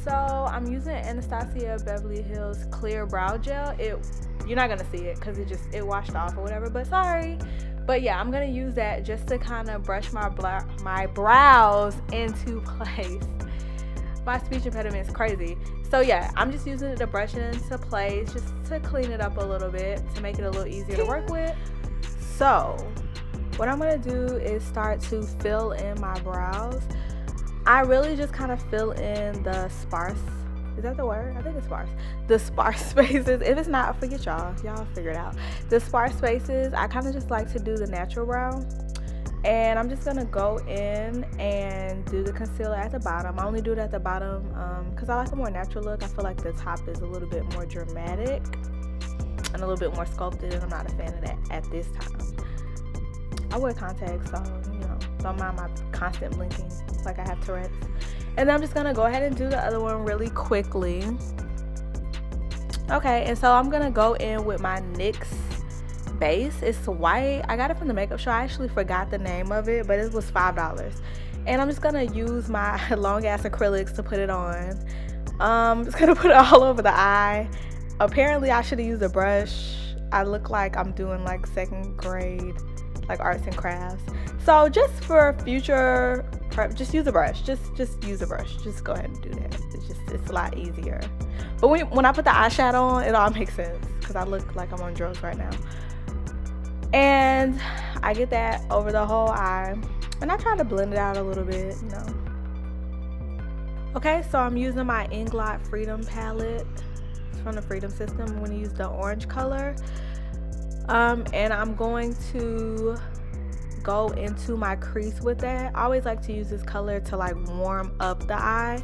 So I'm using Anastasia Beverly Hills Clear Brow Gel. You're not gonna see it because it washed off or whatever, but sorry. But yeah, I'm gonna use that just to kind of brush my brows into place. My speech impediment is crazy. So yeah, I'm just using it to brush it into place, just to clean it up a little bit, to make it a little easier to work with. So what I'm gonna do is start to fill in my brows. I really just kind of fill in the sparse, is that the word? I think it's sparse. The sparse spaces. If it's not, forget y'all figure it out. The sparse spaces, I kind of just like to do the natural brow. And I'm just gonna go in and do the concealer at the bottom. I only do it at the bottom because I like a more natural look. I feel like the top is a little bit more dramatic and a little bit more sculpted, and I'm not a fan of that at this time. I wear contacts, so don't mind my constant blinking like I have Tourette's. And then I'm just gonna go ahead and do the other one really quickly. Okay, and so I'm gonna go in with my NYX base. It's white. I got it from the makeup show. I actually forgot the name of it, but it was $5. And I'm just gonna use my long ass acrylics to put it on. I'm just gonna put it all over the eye. Apparently I should have used a brush. I look like I'm doing like second grade like arts and crafts. So just for future prep, just use a brush. Just use a brush. Just go ahead and do that. It's a lot easier. But when I put the eyeshadow on, it all makes sense because I look like I'm on drugs right now. And I get that over the whole eye, and I try to blend it out a little bit, Okay, so I'm using my Inglot Freedom palette. It's from the Freedom System. I'm going to use the orange color. And I'm going to go into my crease with that. I always like to use this color to like warm up the eye.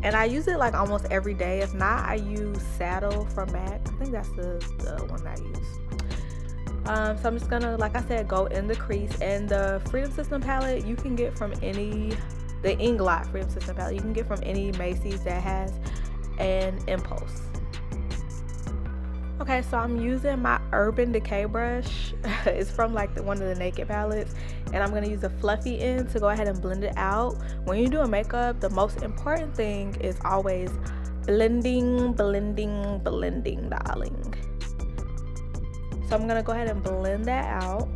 And I use it like almost every day. If not, I use Saddle from MAC. I think that's the one that I use. So I'm just gonna, like I said, go in the crease. And the Freedom System palette you can get from the Inglot Freedom System palette you can get from any Macy's that has an impulse. Okay, so I'm using my Urban Decay brush. It's from like one of the Naked palettes, and I'm gonna use a fluffy end to go ahead and blend it out. When you're doing makeup, the most important thing is always blending, darling. So I'm gonna go ahead and blend that out.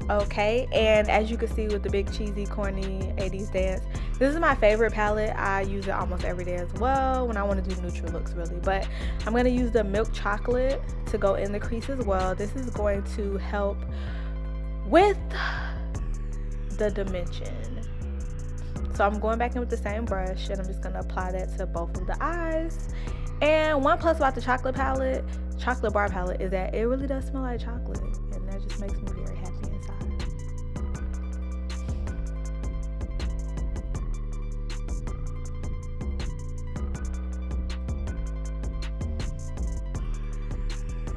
Okay, and as you can see with the big cheesy corny 80s dance, this is my favorite palette. I use it almost every day as well when I want to do neutral looks really. But I'm going to use the Milk Chocolate to go in the crease as well. This is going to help with the dimension. So I'm going back in with the same brush, and I'm just going to apply that to both of the eyes. And one plus about the chocolate bar palette, is that it really does smell like chocolate, and that just makes me very happy inside.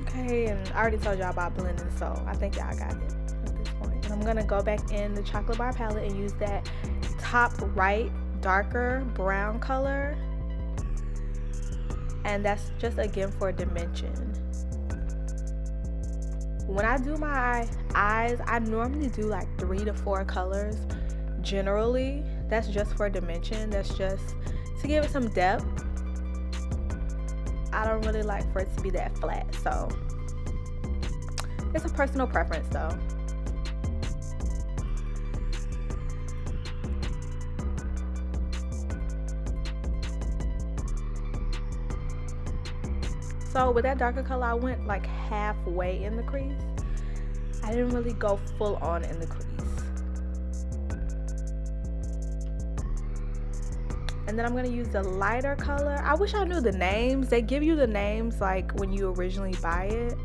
Okay, and I already told y'all about blending, so I think y'all got it at this point. And I'm gonna go back in the chocolate bar palette and use that top right darker brown color. And that's just again for dimension. When I do my eyes, I normally do like 3 to 4 colors generally. That's just for dimension. That's just to give it some depth. I don't really like for it to be that flat, so it's a personal preference though. So with that darker color, I went like halfway in the crease. I didn't really go full on in the crease. And then I'm gonna use the lighter color. I wish I knew the names. They give you the names like when you originally buy it.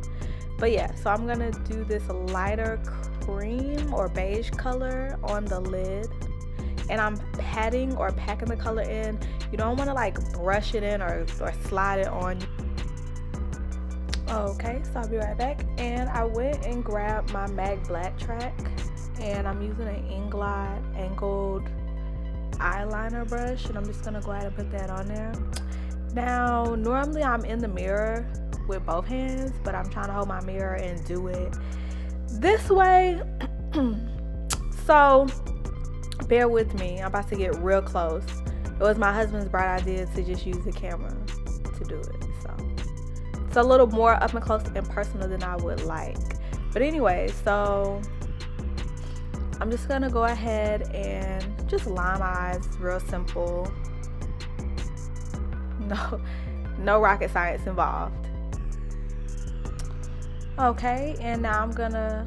But yeah, so I'm gonna do this lighter cream or beige color on the lid. And I'm patting or packing the color in. You don't wanna like brush it in or slide it on. Okay, so I'll be right back. And I went and grabbed my MAC Black Track, and I'm using an Inglot angled eyeliner brush, and I'm just gonna go ahead and put that on there. Now, normally I'm in the mirror with both hands, but I'm trying to hold my mirror and do it this way. So bear with me. I'm about to get real close. It was my husband's bright idea to just use the camera to do it. So it's a little more up and close and personal than I would like. But anyway, so I'm just gonna go ahead and just line my eyes, real simple. No rocket science involved. Okay, and now I'm gonna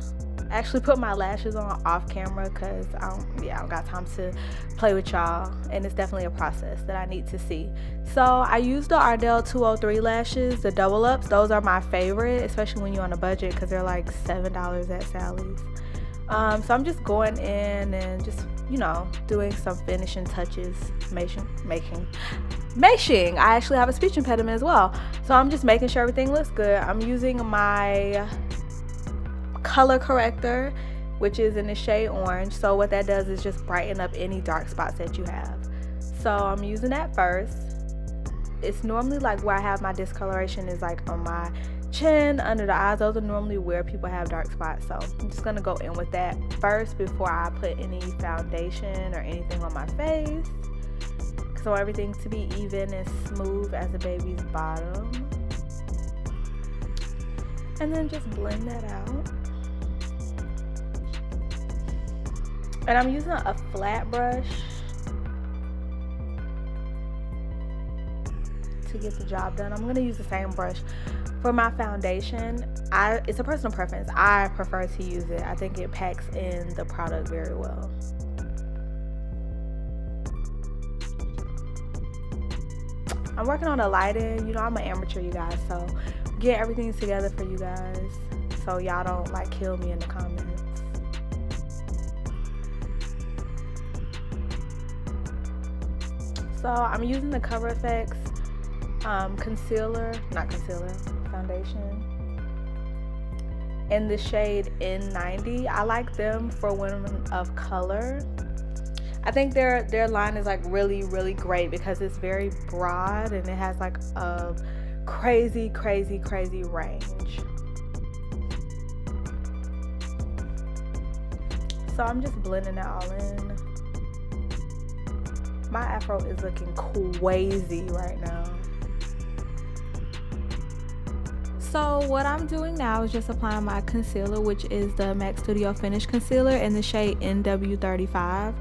actually put my lashes on off camera because I don't got time to play with y'all, and it's definitely a process that I need to see. So I used the Ardell 203 lashes, the double ups. Those are my favorite, especially when you're on a budget, because they're like $7 at Sally's. So I'm just going in and just, doing some finishing touches, mashing. I actually have a speech impediment as well, so I'm just making sure everything looks good. I'm using my color corrector, which is in the shade orange. So what that does is just brighten up any dark spots that you have. So I'm using that first. It's normally like where I have my discoloration is like on my chin, under the eyes. Those are normally where people have dark spots. So I'm just gonna go in with that first before I put any foundation or anything on my face, because I want everything to be even and smooth as a baby's bottom. And then just blend that out. And I'm using a flat brush to get the job done. I'm gonna use the same brush for my foundation. It's a personal preference. I prefer to use it. I think it packs in the product very well. I'm working on the lighting. I'm an amateur, you guys, so get everything together for you guys so y'all don't like kill me in the comments. So I'm using the Cover FX foundation in the shade N90. I like them for women of color. I think their line is like really, really great because it's very broad and it has like a crazy range. So I'm just blending it all in. My afro is looking crazy right now. So what I'm doing now is just applying my concealer, which is the MAC Studio Finish Concealer in the shade NW35.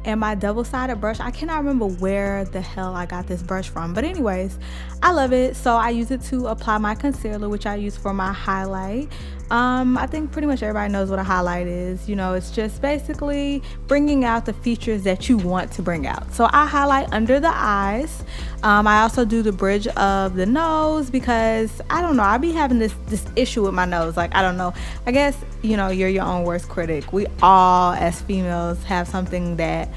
And my double-sided brush, I cannot remember where the hell I got this brush from, but anyways, I love it. So I use it to apply my concealer, which I use for my highlight. I think pretty much everybody knows what a highlight is. It's just basically bringing out the features that you want to bring out. So I highlight under the eyes. I also do the bridge of the nose because I don't know, I be having this issue with my nose. Like, I don't know, I guess you're your own worst critic. We all as females have something that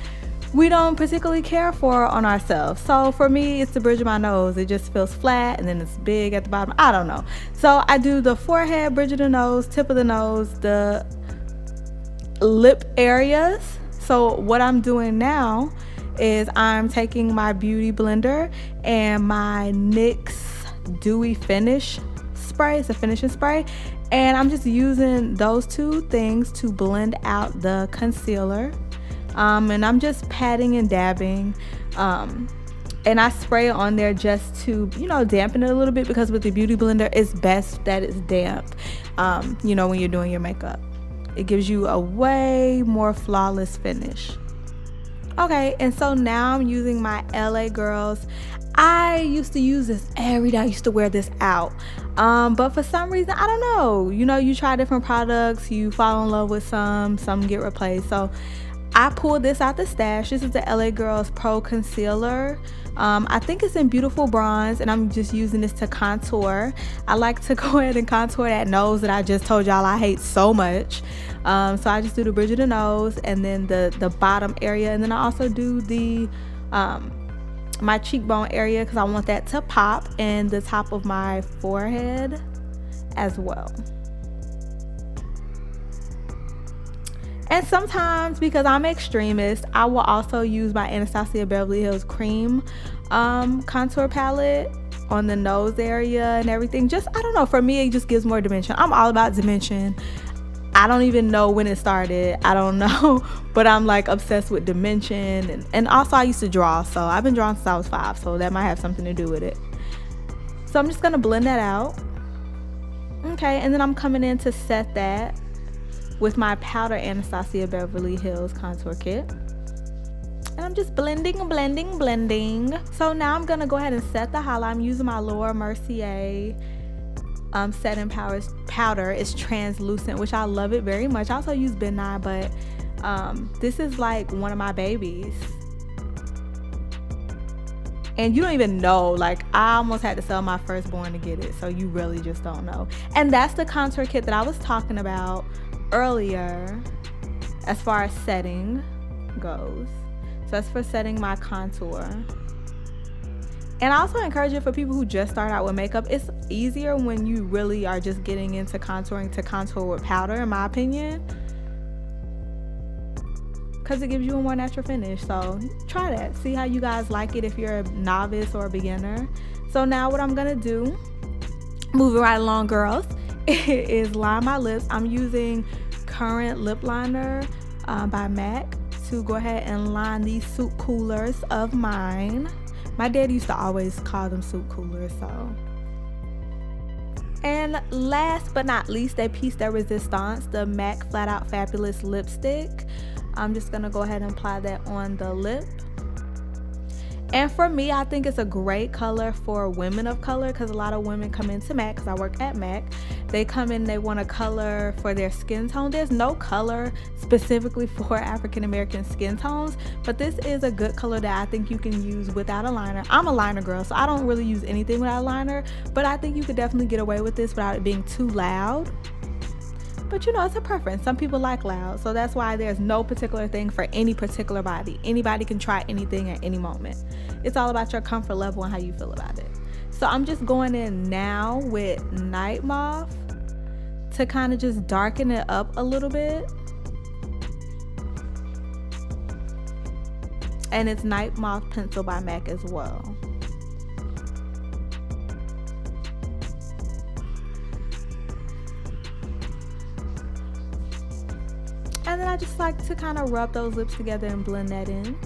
we don't particularly care for on ourselves. So for me, it's the bridge of my nose. It just feels flat and then it's big at the bottom. I don't know. So I do the forehead, bridge of the nose, tip of the nose, the lip areas. So what I'm doing now is I'm taking my beauty blender and my NYX Dewy Finish spray. It's a finishing spray. And I'm just using those two things to blend out the concealer. And I'm just patting and dabbing, and I spray it on there just to dampen it a little bit, because with the beauty blender it's best that it's damp when you're doing your makeup. It gives you a way more flawless finish. Okay, and so now I'm using my LA Girls. I used to use this every day. I used to wear this out, but for some reason, I don't know, you try different products, you fall in love with some get replaced. So I pulled this out the stash. This is the LA Girls Pro Concealer. I think it's in Beautiful Bronze, and I'm just using this to contour. I like to go ahead and contour that nose that I just told y'all I hate so much. So I just do the bridge of the nose and then the bottom area, and then I also do the my cheekbone area because I want that to pop, and the top of my forehead as well. And sometimes, because I'm extremist, I will also use my Anastasia Beverly Hills Cream contour palette on the nose area and everything. Just, I don't know, for me it just gives more dimension. I'm all about dimension. I don't even know when it started. I don't know. But I'm like obsessed with dimension. And also I used to draw. So I've been drawing since I was 5. So that might have something to do with it. So I'm just going to blend that out. Okay. And then I'm coming in to set that with my powder Anastasia Beverly Hills contour kit. And I'm just blending. So now I'm going to go ahead and set the highlight. I'm using my Laura Mercier setting powder. It's translucent, which I love it very much. I also use Ben Nye, but this is like one of my babies. And you don't even know, like I almost had to sell my firstborn to get it, so you really just don't know. And that's the contour kit that I was talking about earlier as far as setting goes. So that's for setting my contour. And I also encourage it for people who just start out with makeup. It's easier when you really are just getting into contouring to contour with powder, in my opinion, because it gives you a more natural finish. So try that. See how you guys like it if you're a novice or a beginner. So now what I'm going to do, moving right along, girls, is line my lips. I'm using Current Lip Liner by MAC to go ahead and line these soup coolers of mine. My dad used to always call them soup coolers, so. And last but not least, a piece de resistance, the MAC Flat Out Fabulous lipstick. I'm just gonna go ahead and apply that on the lip. And for me, I think it's a great color for women of color, because a lot of women come into MAC, because I work at MAC. They come in, they want a color for their skin tone. There's no color specifically for African American skin tones, but this is a good color that I think you can use without a liner. I'm a liner girl, so I don't really use anything without a liner, but I think you could definitely get away with this without it being too loud. But you know, it's a preference. Some people like loud, so that's why there's no particular thing for any particular body. Anybody can try anything at any moment. It's all about your comfort level and how you feel about it. So I'm just going in now with Night Moth to kind of just darken it up a little bit. And it's Night Moth pencil by MAC as well. And then I just like to kind of rub those lips together and blend that in.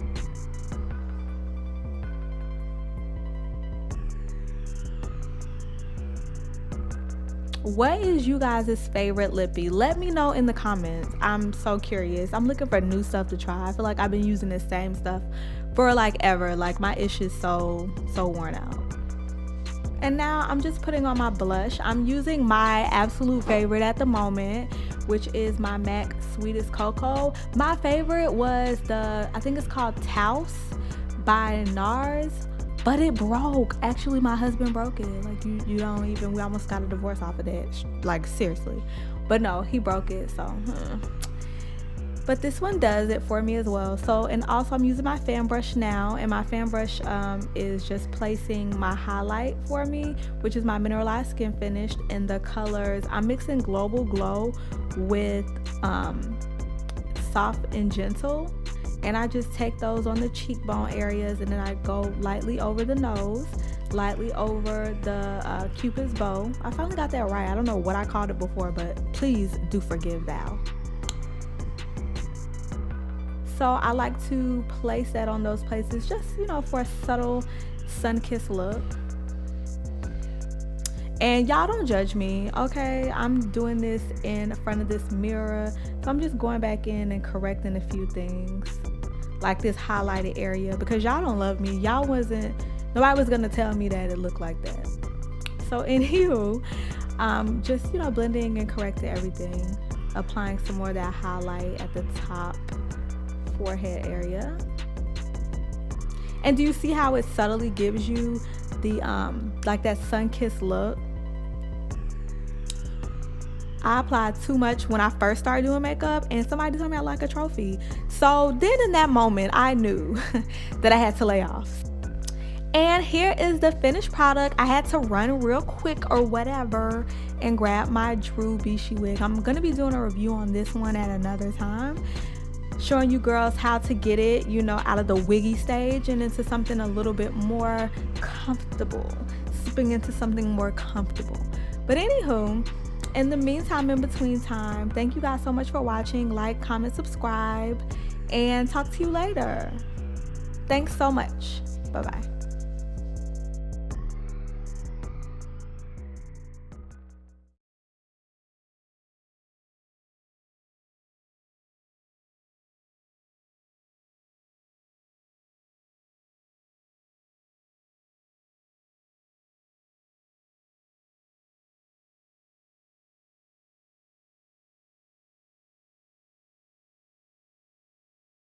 What is you guys' favorite lippy? Let me know in the comments. I'm so curious. I'm looking for new stuff to try. I feel like I've been using the same stuff for like ever. Like my ish is so worn out. And now I'm just putting on my blush. I'm using my absolute favorite at the moment, which is my MAC Sweetest Cocoa. My favorite was I think it's called Taos by NARS, but it broke. Actually, my husband broke it. Like you don't even, we almost got a divorce off of that. Like seriously. But no, he broke it, so. But this one does it for me as well. So, and also I'm using my fan brush now, and my fan brush is just placing my highlight for me, which is my Mineralized Skin Finish in the colors. I'm mixing Global Glow with Soft and Gentle, and I just take those on the cheekbone areas, and then I go lightly over the nose, lightly over the Cupid's bow. I finally got that right. I don't know what I called it before, but please do forgive thou. So I like to place that on those places, just, you know, for a subtle sun-kissed look. And y'all don't judge me, okay? I'm doing this in front of this mirror, so I'm just going back in and correcting a few things, like this highlighted area, because y'all don't love me. Nobody was gonna tell me that it looked like that. So anywho, just, you know, blending and correcting everything, applying some more of that highlight at the top forehead area. And do you see how it subtly gives you the like that sun-kissed look? I applied too much when I first started doing makeup, and somebody told me I like a trophy. So then in that moment I knew that I had to lay off. And here is the finished product. I had to run real quick or whatever and grab my Drew Bishi wig. I'm gonna be doing a review on this one at another time, showing you girls how to get it, you know, out of the wiggy stage and into something a little bit more comfortable, slipping into something more comfortable. But anywho, in the meantime, in between time, thank you guys so much for watching. Like, comment, subscribe, and talk to you later. Thanks so much. Bye-bye.